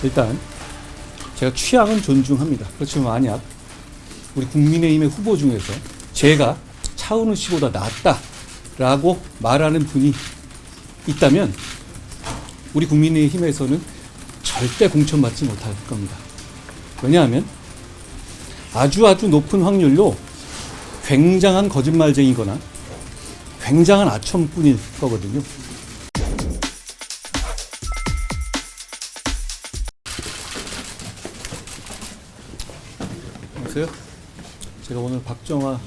일단 제가 취향은 존중합니다. 그렇지만 만약 우리 국민의힘의 후보 중에서 제가 차은우 씨보다 낫다라고 말하는 분이 있다면 우리 국민의힘에서는 절대 공천받지 못할 겁니다. 왜냐하면 아주 높은 확률로 굉장한 거짓말쟁이거나 굉장한 아첨꾼일 거거든요. 안녕하세요. 제가 오늘 박정화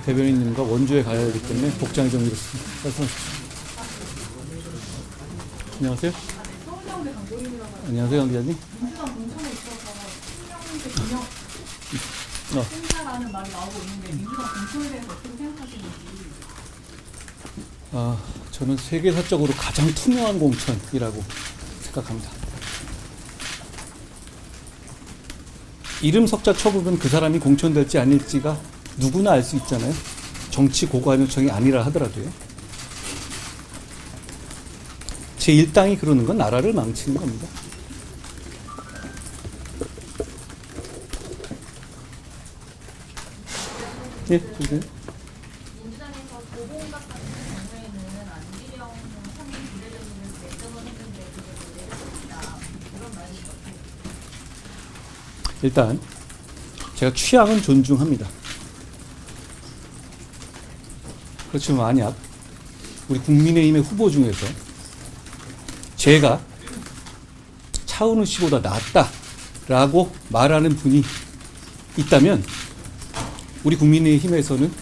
대변인님과 원주에 가야 하기 때문에 복장이 좀 이렇습니다. 말씀하십시오. 안녕하세요. 안녕하세요, 강 기자님. 민주당 공천에 있어서 신명대 김영 행사라는 말이 나오고 있는데 민주당 공천에 대해서 어떻게 생각하시는지. 저는 세계사적으로 가장 투명한 공천이라고 생각합니다. 이름 석자 쳐보면 그 사람이 공천될지 아닐지가 누구나 알 수 있잖아요. 정치 고관요청이 아니라 하더라도요. 제 일당이 그러는 건 나라를 망치는 겁니다. 예, 그러세요. 민주당에서 도봉갑 같은 경우에는 안기령 상임 비례대표를 내정을 했는데 그게 내려졌다. 이런 말이 어떻게? 일단 제가 취향은 존중합니다. 그렇지만 만약 우리 국민의힘의 후보 중에서 제가 차은우 씨보다 낫다라고 말하는 분이 있다면 우리 국민의힘에서는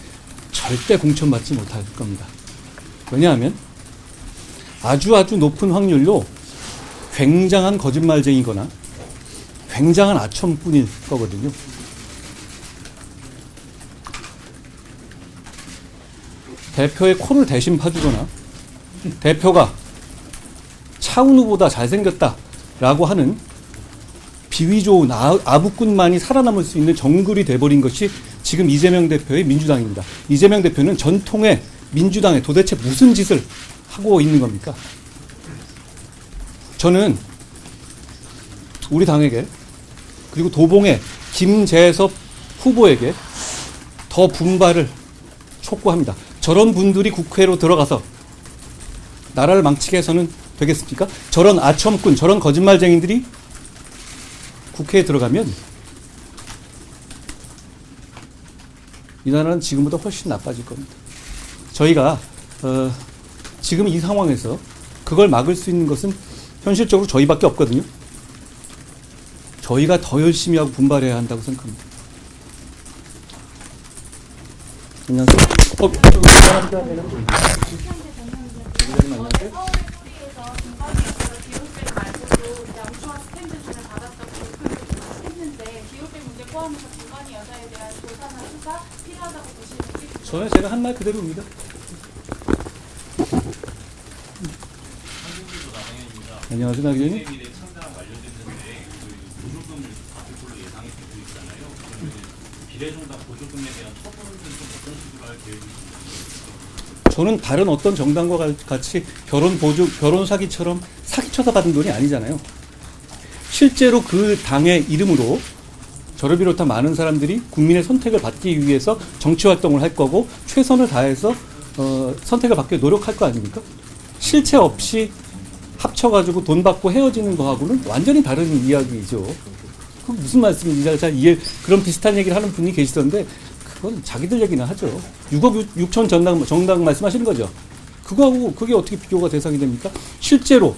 절대 공천받지 못할 겁니다. 왜냐하면 아주 높은 확률로 굉장한 거짓말쟁이거나 굉장한 아첨꾼일 거거든요. 대표의 코를 대신 파주거나 대표가 차은우보다 잘생겼다라고 하는 비위 좋은 아부꾼만이 살아남을 수 있는 정글이 돼버린 것이 지금 이재명 대표의 민주당입니다. 이재명 대표는 전통의 민주당에 도대체 무슨 짓을 하고 있는 겁니까? 저는 우리 당에게 그리고 도봉의 김재섭 후보에게 더 분발을 촉구합니다. 저런 분들이 국회로 들어가서 나라를 망치게 해서는 되겠습니까? 저런 아첨꾼, 저런 거짓말쟁이들이 국회에 들어가면 이 나라는 지금보다 훨씬 나빠질 겁니다. 저희가 지금 이 상황에서 그걸 막을 수 있는 것은 현실적으로 저희밖에 없거든요. 저희가 더 열심히 하고 분발해야 한다고 생각합니다. 안녕하세요. 저는 제가 한 말 그대로입니다. 안녕하세요, 나 기자님. 비례정당 보조금에 대한 처분은 좀 어떤 식으로 할 계획이신가요? 저는 다른 어떤 정당과 같이 결혼 사기처럼 사기쳐서 받은 돈이 아니잖아요. 실제로 그 당의 이름으로 저를 비롯한 많은 사람들이 국민의 선택을 받기 위해서 정치 활동을 할 거고 최선을 다해서 선택을 받기 노력할 거 아닙니까? 실체 없이 합쳐가지고 돈 받고 헤어지는 거하고는 완전히 다른 이야기죠. 그 무슨 말씀인지 잘 그런 비슷한 얘기를 하는 분이 계시던데 그건 자기들 얘기나 하죠. 6억 6천 정당 말씀하시는 거죠. 그거하고 그게 어떻게 비교가 대상이 됩니까? 실제로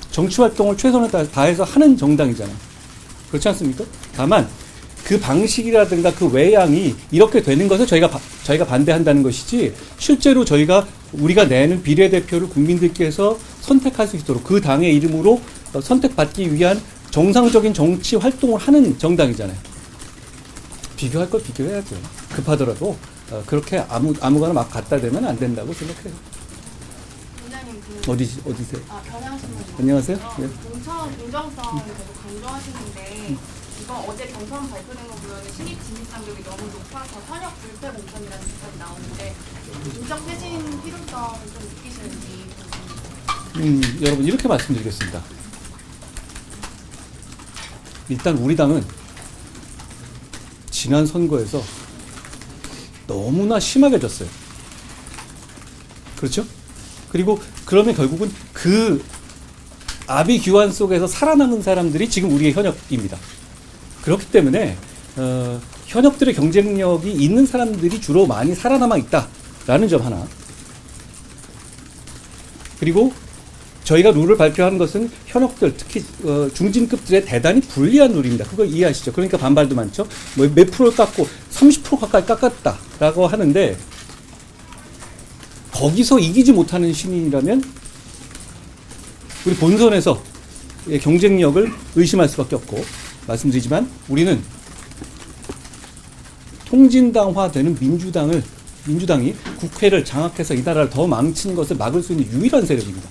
정치 활동을 최선을 다해서 하는 정당이잖아요. 그렇지 않습니까? 다만 그 방식이라든가 그 외양이 이렇게 되는 것을 저희가 반대한다는 것이지 실제로 우리가 내는 비례대표를 국민들께서 선택할 수 있도록 그 당의 이름으로 선택받기 위한 정상적인 정치 활동을 하는 정당이잖아요. 비교할 걸 비교해야죠. 급하더라도 그렇게 아무거나 막 갖다 대면 안 된다고 생각해요. 원장님 어디세요? 변호하시는 분. 안녕하세요. 네. 공천 공정성을 계속 강조하시는데 이번 어제 경선 발표된 거 보면 신입 진입 장벽이 너무 높아서 현역 불패 공천이라는説나오는데 인적 쇄신 필요성을 좀 느끼시는지. 여러분 이렇게 말씀드리겠습니다. 일단 우리 당은 지난 선거에서 너무나 심하게 졌어요. 그렇죠? 그리고 그러면 결국은 그 아비규환 속에서 살아남은 사람들이 지금 우리의 현역입니다. 그렇기 때문에 현역들의 경쟁력이 있는 사람들이 주로 많이 살아남아 있다라는 점 하나. 그리고 저희가 룰을 발표하는 것은 현역들, 특히 중진급들의 대단히 불리한 룰입니다. 그걸 이해하시죠? 그러니까 반발도 많죠. 뭐 몇 프로를 깎고 30% 가까이 깎았다라고 하는데 거기서 이기지 못하는 신인이라면 우리 본선에서 경쟁력을 의심할 수밖에 없고, 말씀드리지만 우리는 통진당화되는 민주당이 국회를 장악해서 이 나라를 더 망치는 것을 막을 수 있는 유일한 세력입니다.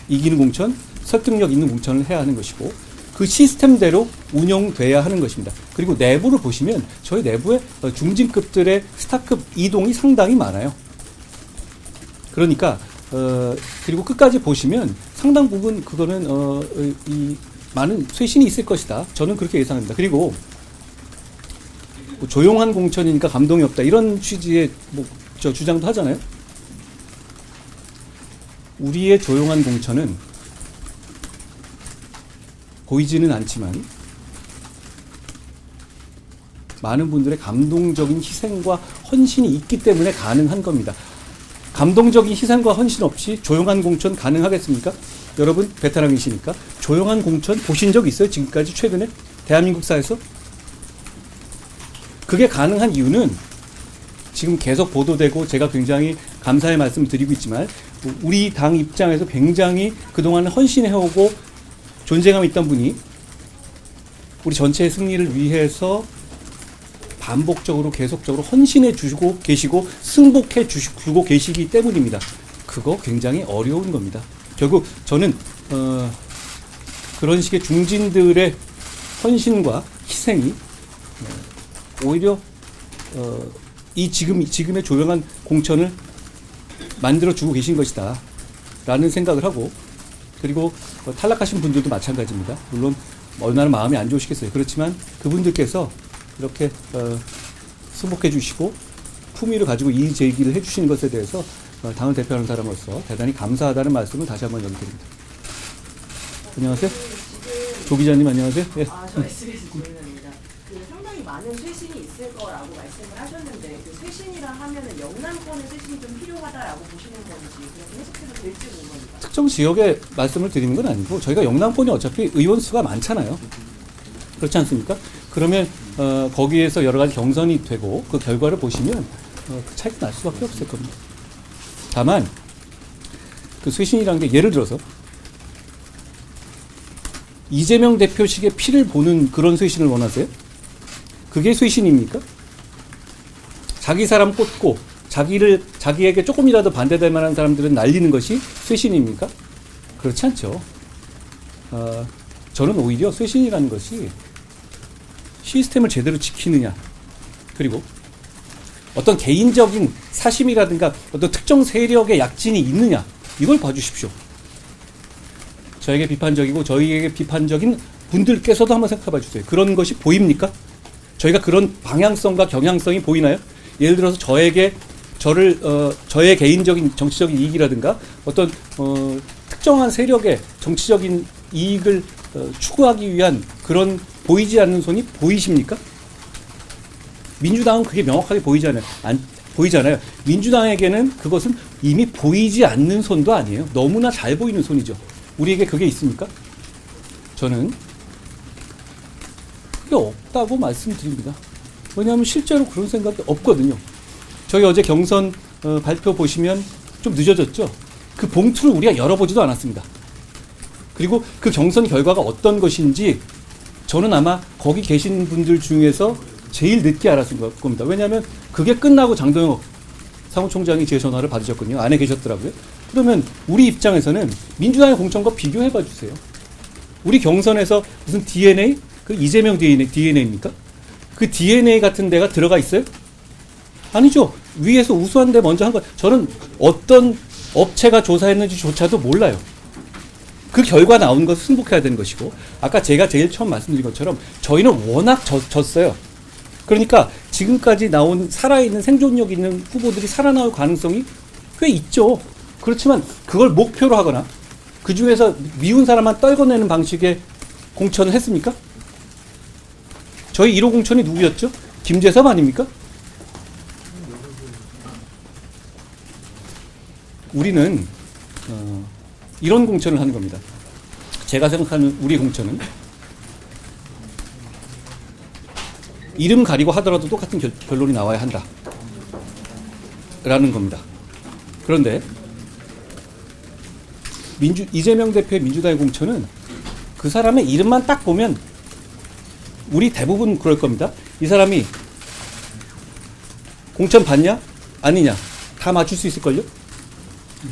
이기는 공천, 설득력 있는 공천을 해야 하는 것이고 그 시스템대로 운영돼야 하는 것입니다. 그리고 내부를 보시면 저희 내부에 중진급들의 스타급 이동이 상당히 많아요. 그러니까 그리고 끝까지 보시면 상당 부분 그거는 이 많은 쇄신이 있을 것이다. 저는 그렇게 예상합니다. 그리고 뭐 조용한 공천이니까 감동이 없다 이런 취지의 저 주장도 하잖아요. 우리의 조용한 공천은 보이지는 않지만 많은 분들의 감동적인 희생과 헌신이 있기 때문에 가능한 겁니다. 감동적인 희생과 헌신 없이 조용한 공천 가능하겠습니까? 여러분 베테랑이시니까 조용한 공천 보신 적 있어요? 지금까지 최근에 대한민국사에서? 그게 가능한 이유는 지금 계속 보도되고 제가 굉장히 감사의 말씀을 드리고 있지만 우리 당 입장에서 굉장히 그동안 헌신해오고 존재감이 있던 분이 우리 전체의 승리를 위해서 반복적으로 계속적으로 헌신해 주시고 계시고 승복해 주고 계시기 때문입니다. 그거 굉장히 어려운 겁니다. 결국 저는 그런 식의 중진들의 헌신과 희생이 오히려 이 지금의 조용한 공천을 만들어 주고 계신 것이다 라는 생각을 하고, 그리고 탈락하신 분들도 마찬가지입니다. 물론 얼마나 마음이 안 좋으시겠어요. 그렇지만 그분들께서 이렇게 승복해 주시고 품위를 가지고 이의 제기를 해 주시는 것에 대해서 당을 대표하는 사람으로서 대단히 감사하다는 말씀을 다시 한번 연드립니다. 안녕하세요. 조 기자님 안녕하세요. 예. 저 SBS 조인입니다. 상당히 많은 쇄신이 있을 거라고 말씀을 하셨는데 그 쇄신이라 하면은 영남권의 쇄신이 좀 필요하다라고 보시는 건지 그렇게 해석해도 될지 궁금합니다. 특정 지역에 말씀을 드리는 건 아니고 저희가 영남권이 어차피 의원 수가 많잖아요. 그렇지 않습니까? 그러면 거기에서 여러 가지 경선이 되고 그 결과를 보시면 그 차이가 날 수밖에 없을 겁니다. 다만 그 쇄신이라는 게 예를 들어서 이재명 대표식의 피를 보는 그런 쇄신을 원하세요? 그게 쇄신입니까? 자기 사람 꽂고 자기에게 조금이라도 반대될 만한 사람들은 날리는 것이 쇄신입니까? 그렇지 않죠. 저는 오히려 쇄신이라는 것이 시스템을 제대로 지키느냐, 그리고 어떤 개인적인 사심이라든가 어떤 특정 세력의 약진이 있느냐, 이걸 봐주십시오. 저에게 비판적이고 저희에게 비판적인 분들께서도 한번 생각해 봐주세요. 그런 것이 보입니까? 저희가 그런 방향성과 경향성이 보이나요? 예를 들어서 저의 개인적인 정치적인 이익이라든가 어떤 특정한 세력의 정치적인 이익을 추구하기 위한 그런 보이지 않는 손이 보이십니까? 민주당은 그게 명확하게 보이잖아요. 민주당에게는 그것은 이미 보이지 않는 손도 아니에요. 너무나 잘 보이는 손이죠. 우리에게 그게 있습니까? 저는 그게 없다고 말씀드립니다. 왜냐하면 실제로 그런 생각이 없거든요. 저희 어제 경선 발표 보시면 좀 늦어졌죠? 그 봉투를 우리가 열어보지도 않았습니다. 그리고 그 경선 결과가 어떤 것인지 저는 아마 거기 계신 분들 중에서 제일 늦게 알았을 겁니다. 왜냐하면 그게 끝나고 장동혁 사무총장이 제 전화를 받으셨거든요. 안에 계셨더라고요. 그러면 우리 입장에서는 민주당의 공천과 비교해봐 주세요. 우리 경선에서 무슨 DNA? 그 이재명 DNA입니까? 그 DNA 같은 데가 들어가 있어요? 아니죠. 위에서 우수한 데 먼저 한 거. 저는 어떤 업체가 조사했는지조차도 몰라요. 그 결과 나온 것을 승복해야 되는 것이고, 아까 제가 제일 처음 말씀드린 것처럼 저희는 워낙 졌어요. 그러니까 지금까지 나온 살아있는 생존력 있는 후보들이 살아나올 가능성이 꽤 있죠. 그렇지만 그걸 목표로 하거나 그 중에서 미운 사람만 떨궈내는 방식의 공천을 했습니까? 저희 1호 공천이 누구였죠? 김재섭 아닙니까? 우리는 이런 공천을 하는 겁니다. 제가 생각하는 우리 공천은 이름 가리고 하더라도 똑같은 결론이 나와야 한다 라는 겁니다. 그런데 이재명 대표의 민주당의 공천은 그 사람의 이름만 딱 보면 우리 대부분 그럴 겁니다. 이 사람이 공천 받냐? 아니냐? 다 맞출 수 있을걸요?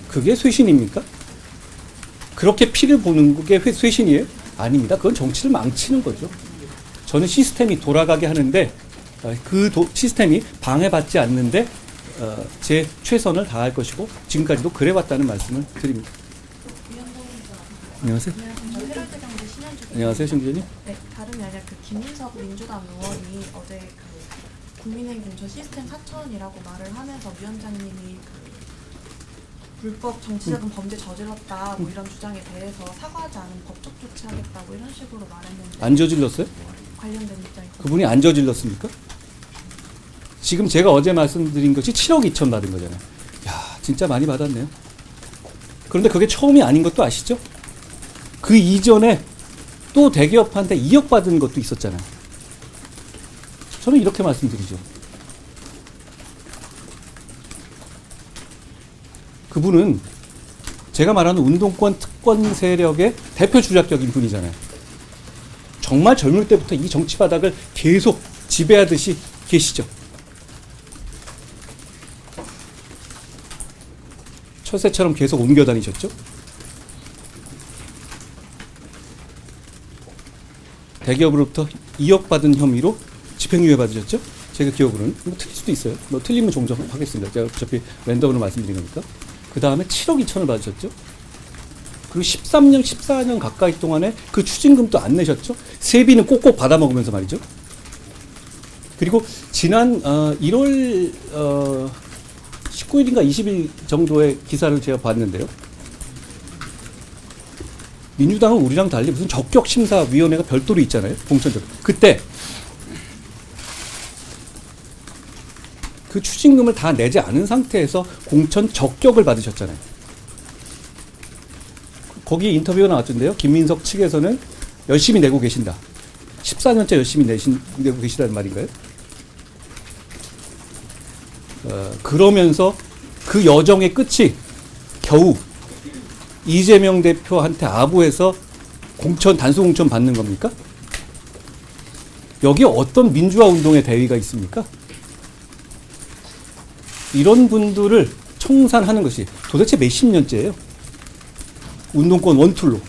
그게 쇄신입니까? 그렇게 피를 보는 게 쇄신이에요? 아닙니다. 그건 정치를 망치는 거죠. 저는 시스템이 돌아가게 하는데 그 시스템이 방해받지 않는데 제 최선을 다할 것이고 지금까지도 그래왔다는 말씀을 드립니다. 안녕하세요. 저 헤럴드 경제 신현주. 안녕하세요, 신 기자님. 네, 다름이 아니라 그 김민석 민주당 의원이 어제 그 국민의힘 공천 시스템 4천이라고 말을 하면서 위원장님이 그 불법 정치자금 범죄 저질렀다 뭐 이런 주장에 대해서 사과하지 않은 법적 조치하겠다고 이런 식으로 말했는데 안 저질렀어요? 관련된 입장이 그분이 안 저질렀습니까? 지금 제가 어제 말씀드린 것이 7억 2천 받은 거잖아요. 야, 진짜 많이 받았네요. 그런데 그게 처음이 아닌 것도 아시죠? 그 이전에 또 대기업한테 2억 받은 것도 있었잖아요. 저는 이렇게 말씀드리죠. 그분은 제가 말하는 운동권 특권 세력의 대표 주작적인 분이잖아요. 정말 젊을 때부터 이 정치 바닥을 계속 지배하듯이 계시죠. 철새처럼 계속 옮겨 다니셨죠. 대기업으로부터 2억 받은 혐의로 집행유예 받으셨죠? 제가 기억으로는. 뭐 틀릴 수도 있어요. 뭐 틀리면 종정하겠습니다. 제가 어차피 랜덤으로 말씀드린 거니까. 그 다음에 7억 2천을 받으셨죠? 그리고 13년, 14년 가까이 동안에 그 추징금도 안 내셨죠? 세비는 꼭꼭 받아먹으면서 말이죠. 그리고 지난 1월 19일인가 20일 정도의 기사를 제가 봤는데요. 민주당은 우리랑 달리 무슨 적격심사위원회가 별도로 있잖아요. 공천적. 그때 그 추징금을 다 내지 않은 상태에서 공천 적격을 받으셨잖아요. 거기 인터뷰가 나왔던데요. 김민석 측에서는 열심히 내고 계신다. 14년째 열심히 내고 계시다는 말인가요? 그러면서 그 여정의 끝이 겨우 이재명 대표한테 아부해서 단수 공천 받는 겁니까? 여기에 어떤 민주화 운동의 대의가 있습니까? 이런 분들을 청산하는 것이 도대체 몇십 년째예요. 운동권 원툴로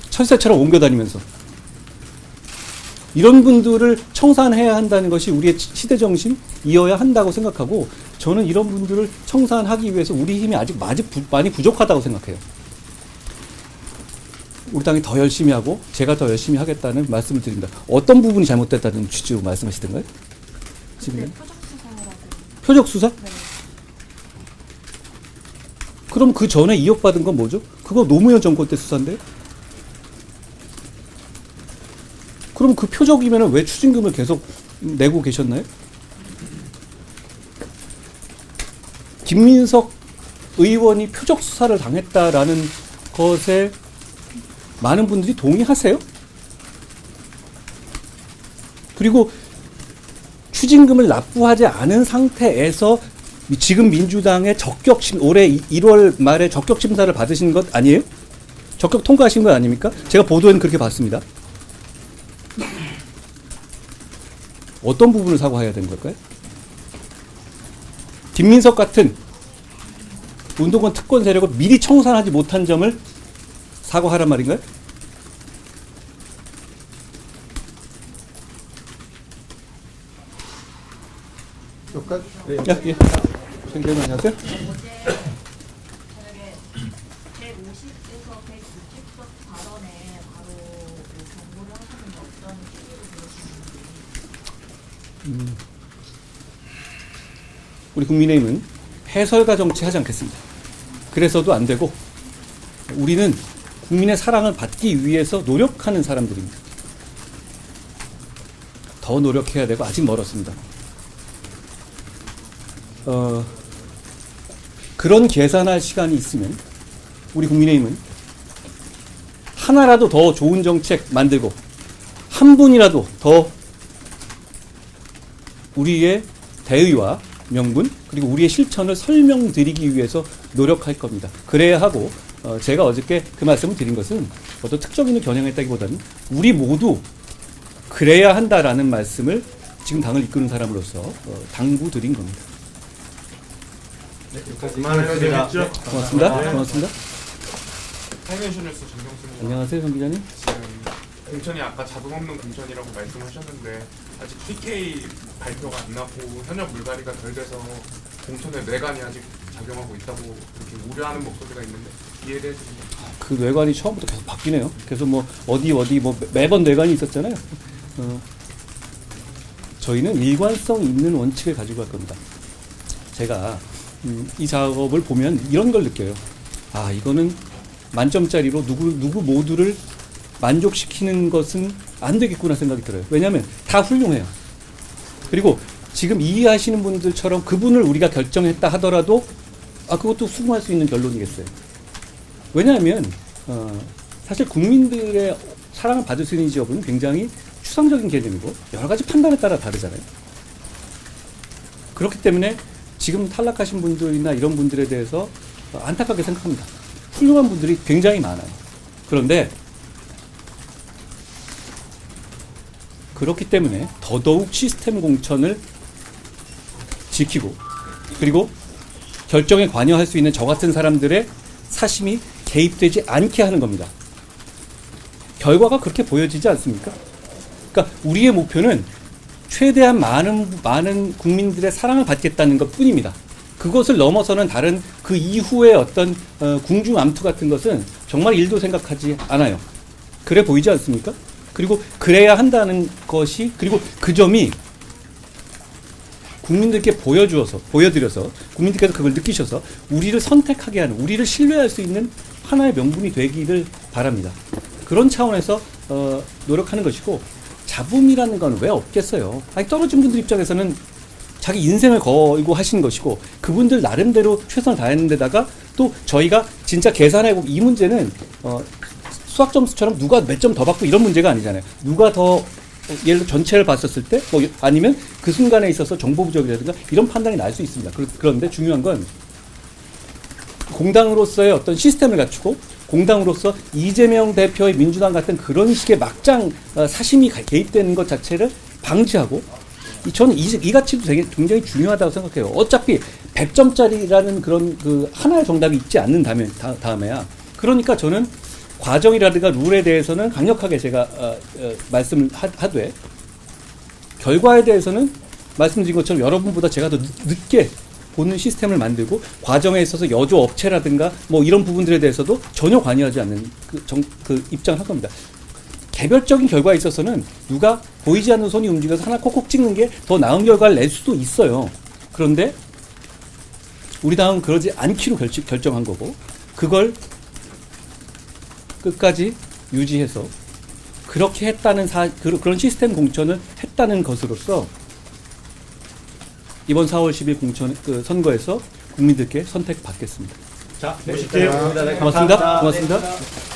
철새처럼 옮겨다니면서 이런 분들을 청산해야 한다는 것이 우리의 시대 정신이어야 한다고 생각하고, 저는 이런 분들을 청산하기 위해서 우리 힘이 아직 많이 부족하다고 생각해요. 우리 당이 더 열심히 하고 제가 더 열심히 하겠다는 말씀을 드립니다. 어떤 부분이 잘못됐다는 취지로 말씀하시던가요? 지금 네, 표적 수사라고. 표적 수사? 네. 그럼 그 전에 2억 받은 건 뭐죠? 그거 노무현 정권 때 수사인데? 그럼 그 표적이면 왜 추징금을 계속 내고 계셨나요? 김민석 의원이 표적 수사를 당했다라는 것에 많은 분들이 동의하세요? 그리고 추징금을 납부하지 않은 상태에서 지금 민주당의 올해 1월 말에 적격 심사를 받으신 것 아니에요? 적격 통과하신 것 아닙니까? 제가 보도에는 그렇게 봤습니다. 어떤 부분을 사과해야 되는 걸까요? 김민석 같은 운동권 특권 세력을 미리 청산하지 못한 점을 사과하란 말인가요? 예. 선생님 안녕하세요. 어제 저녁에 150에서 우리 국민의힘은 해설가 정치 하지 않겠습니다. 그래서도 안 되고 우리는 국민의 사랑을 받기 위해서 노력하는 사람들입니다. 더 노력해야 되고 아직 멀었습니다. 그런 계산할 시간이 있으면 우리 국민의힘은 하나라도 더 좋은 정책 만들고 한 분이라도 더 우리의 대의와 명분 그리고 우리의 실천을 설명드리기 위해서 노력할 겁니다. 그래야 하고 제가 어저께 그 말씀을 드린 것은 어떤 특정인을 겨냥했다기보다는 우리 모두 그래야 한다라는 말씀을 지금 당을 이끄는 사람으로서 당부드린 겁니다. 네, 여기까지만 해주시죠. 고맙습니다. 네. 고맙습니다. 타이거뉴스 정경수입니다. 안녕하세요, 정 기자님. 지금 공천이 아까 자금 없는 공천이라고 말씀하셨는데 아직 PK 발표가 안 나고 현역 물갈이가 덜 돼서 공천의 뇌관이 아직 작용하고 있다고 그렇게 우려하는 목소리가 있는데 이에 대해서 그 뇌관이 처음부터 계속 바뀌네요. 그래서 뭐 어디 뭐 매번 뇌관이 있었잖아요. 저희는 일관성 있는 원칙을 가지고 갈 겁니다. 제가 이 작업을 보면 이런 걸 느껴요. 아, 이거는 만점짜리로 누구 모두를 만족시키는 것은 안 되겠구나 생각이 들어요. 왜냐하면 다 훌륭해요. 그리고 지금 이해하시는 분들처럼 그분을 우리가 결정했다 하더라도 그것도 수긍할 수 있는 결론이겠어요. 왜냐하면 사실 국민들의 사랑을 받을 수 있는 지역은 굉장히 추상적인 개념이고 여러 가지 판단에 따라 다르잖아요. 그렇기 때문에 지금 탈락하신 분들이나 이런 분들에 대해서 안타깝게 생각합니다. 훌륭한 분들이 굉장히 많아요. 그런데 그렇기 때문에 더더욱 시스템 공천을 지키고 그리고 결정에 관여할 수 있는 저 같은 사람들의 사심이 개입되지 않게 하는 겁니다. 결과가 그렇게 보여지지 않습니까? 그러니까 우리의 목표는 최대한 많은 국민들의 사랑을 받겠다는 것 뿐입니다. 그것을 넘어서는 다른 그 이후의 어떤 궁중암투 같은 것은 정말 일도 생각하지 않아요. 그래 보이지 않습니까? 그리고 그래야 한다는 것이 그리고 그 점이 국민들께 보여드려서 국민들께서 그걸 느끼셔서 우리를 선택하게 하는 우리를 신뢰할 수 있는 하나의 명분이 되기를 바랍니다. 그런 차원에서 노력하는 것이고 잡음이라는 건 왜 없겠어요. 떨어진 분들 입장에서는 자기 인생을 걸고 하신 것이고 그분들 나름대로 최선을 다했는 데다가 또 저희가 진짜 계산하고 이 문제는 수학 점수처럼 누가 몇 점 더 받고 이런 문제가 아니잖아요. 누가 더 예를 들어 전체를 봤었을 때 아니면 그 순간에 있어서 정보 부족이라든가 이런 판단이 날 수 있습니다. 그런데 중요한 건 공당으로서의 어떤 시스템을 갖추고 공당으로서 이재명 대표의 민주당 같은 그런 식의 막장 사심이 개입되는 것 자체를 방지하고 저는 이 가치도 되게 굉장히 중요하다고 생각해요. 어차피 100점짜리라는 그런 그 하나의 정답이 있지 다음에야. 그러니까 저는 과정이라든가 룰에 대해서는 강력하게 제가 말씀을 하되 결과에 대해서는 말씀드린 것처럼 여러분보다 제가 더 늦게 보는 시스템을 만들고 과정에 있어서 여조 업체라든가 뭐 이런 부분들에 대해서도 전혀 관여하지 않는 그 입장을 할 겁니다. 개별적인 결과에 있어서는 누가 보이지 않는 손이 움직여서 하나 콕콕 찍는 게 더 나은 결과를 낼 수도 있어요. 그런데 우리 당은 그러지 않기로 결정한 거고 그걸 끝까지 유지해서 그렇게 했다는 그런 시스템 공천을 했다는 것으로서 이번 4월 10일 선거에서 국민들께 선택받겠습니다. 자, 모실게요. 고맙습니다. 고맙습니다.